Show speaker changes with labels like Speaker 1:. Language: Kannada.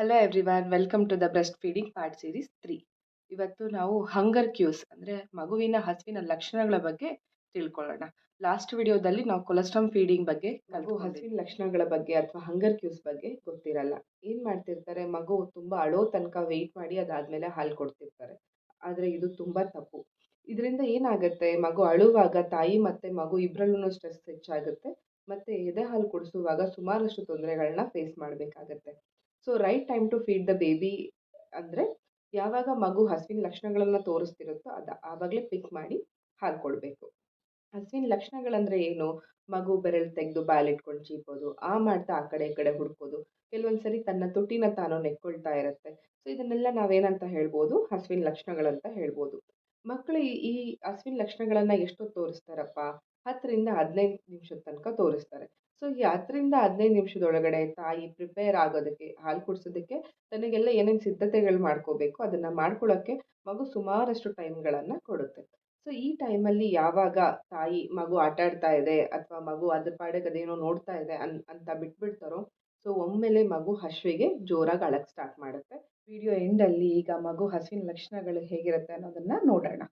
Speaker 1: Hello everyone, welcome to the breast feeding part series 3. ಇವತ್ತು ನಾವು ಹಂಗರ್ ಕ್ಯೂಸ್ ಅಂದರೆ ಮಗುವಿನ ಹಸಿವಿನ ಲಕ್ಷಣಗಳ ಬಗ್ಗೆ ತಿಳ್ಕೊಳ್ಳೋಣ. ಲಾಸ್ಟ್ ವಿಡಿಯೋದಲ್ಲಿ ನಾವು ಕೊಲೆಸ್ಟ್ರಾಮ್ ಫೀಡಿಂಗ್ ಬಗ್ಗೆ ಹಸಿವಿನ ಲಕ್ಷಣಗಳ ಬಗ್ಗೆ ಅಥವಾ ಹಂಗರ್ ಕ್ಯೂಸ್ ಬಗ್ಗೆ ಗೊತ್ತಿರಲ್ಲ. ಏನು ಮಾಡ್ತಿರ್ತಾರೆ, ಮಗು ತುಂಬ ಅಳೋ ತನಕ ವೆಯ್ಟ್ ಮಾಡಿ ಅದಾದಮೇಲೆ ಹಾಲು ಕೊಡ್ತಿರ್ತಾರೆ. ಆದರೆ ಇದು ತುಂಬ ತಪ್ಪು. ಇದರಿಂದ ಏನಾಗುತ್ತೆ, ಮಗು ಅಳುವಾಗ ತಾಯಿ ಮತ್ತು ಮಗು ಇಬ್ಬರಲ್ಲೂ ಸ್ಟ್ರೆಸ್ ಹೆಚ್ಚಾಗುತ್ತೆ ಮತ್ತು ಎದೆ ಹಾಲು ಕುಡಿಸುವಾಗ ಸುಮಾರಷ್ಟು ತೊಂದರೆಗಳನ್ನ ಫೇಸ್ ಮಾಡಬೇಕಾಗತ್ತೆ. So right time to feed the baby ಅಂದರೆ ಯಾವಾಗ ಮಗು ಹಸಿವಿನ ಲಕ್ಷಣಗಳನ್ನು ತೋರಿಸ್ತಿರುತ್ತೋ ಆವಾಗಲೇ ಪಿಕ್ ಮಾಡಿ ಹಾಲು ಕೊಡಬೇಕು. ಹಸಿವಿನ ಲಕ್ಷಣಗಳಂದರೆ ಏನು? ಮಗು ಬೆರಳು ತೆಗೆದು ಬಾಯಲ್ಲಿಟ್ಕೊಂಡು ಚೀಪೋದು, ಮಾಡ್ತಾ ಆ ಕಡೆ ಈ ಕಡೆ ಹುಡ್ಕೋದು, ಕೆಲವೊಂದು ಸರಿ ತನ್ನ ತುಟಿನ ತಾನು ನೆಕ್ಕೊಳ್ತಾ ಇರುತ್ತೆ. ಸೊ ಇದನ್ನೆಲ್ಲ ನಾವೇನಂತ ಹೇಳ್ಬೋದು, ಹಸಿವಿನ ಲಕ್ಷಣಗಳಂತ ಹೇಳ್ಬೋದು. ಮಕ್ಕಳು ಈ ಹಸಿವಿನ ಲಕ್ಷಣಗಳನ್ನು ಎಷ್ಟೊತ್ತು ತೋರಿಸ್ತಾರಪ್ಪ? 10ರಿಂದ 15 ನಿಮಿಷದ ತನಕ ತೋರಿಸ್ತಾರೆ. ಸೊ ಈ 10ರಿಂದ 15 ನಿಮಿಷದೊಳಗಡೆ ತಾಯಿ ಪ್ರಿಪೇರ್ ಆಗೋದಕ್ಕೆ, ಹಾಲು ಕುಡಿಸೋದಕ್ಕೆ ತನಗೆಲ್ಲ ಏನೇನು ಸಿದ್ಧತೆಗಳು ಮಾಡ್ಕೋಬೇಕು ಅದನ್ನು ಮಾಡ್ಕೊಳ್ಳೋಕ್ಕೆ ಮಗು ಸುಮಾರಷ್ಟು ಟೈಮ್ಗಳನ್ನು ಕೊಡುತ್ತೆ. ಸೊ ಈ ಟೈಮಲ್ಲಿ ಯಾವಾಗ ತಾಯಿ ಮಗು ಆಟಾಡ್ತಾ ಇದೆ ಅಥವಾ ಮಗು ಅದ್ರ ಪಾಡಿಗೆ ಅದೇನೋ ನೋಡ್ತಾ ಇದೆ ಅಂತ ಬಿಟ್ಬಿಡ್ತಾರೋ, ಸೊ ಒಮ್ಮೆಲೆ ಮಗು ಹಸಿವಿಗೆ ಜೋರಾಗಿ ಅಳಕ್ಕೆ ಸ್ಟಾರ್ಟ್ ಮಾಡುತ್ತೆ. ವಿಡಿಯೋ ಎಂಡಲ್ಲಿ ಈಗ ಮಗು ಹಸಿವಿನ ಲಕ್ಷಣಗಳು ಹೇಗಿರುತ್ತೆ ಅನ್ನೋದನ್ನ ನೋಡೋಣ.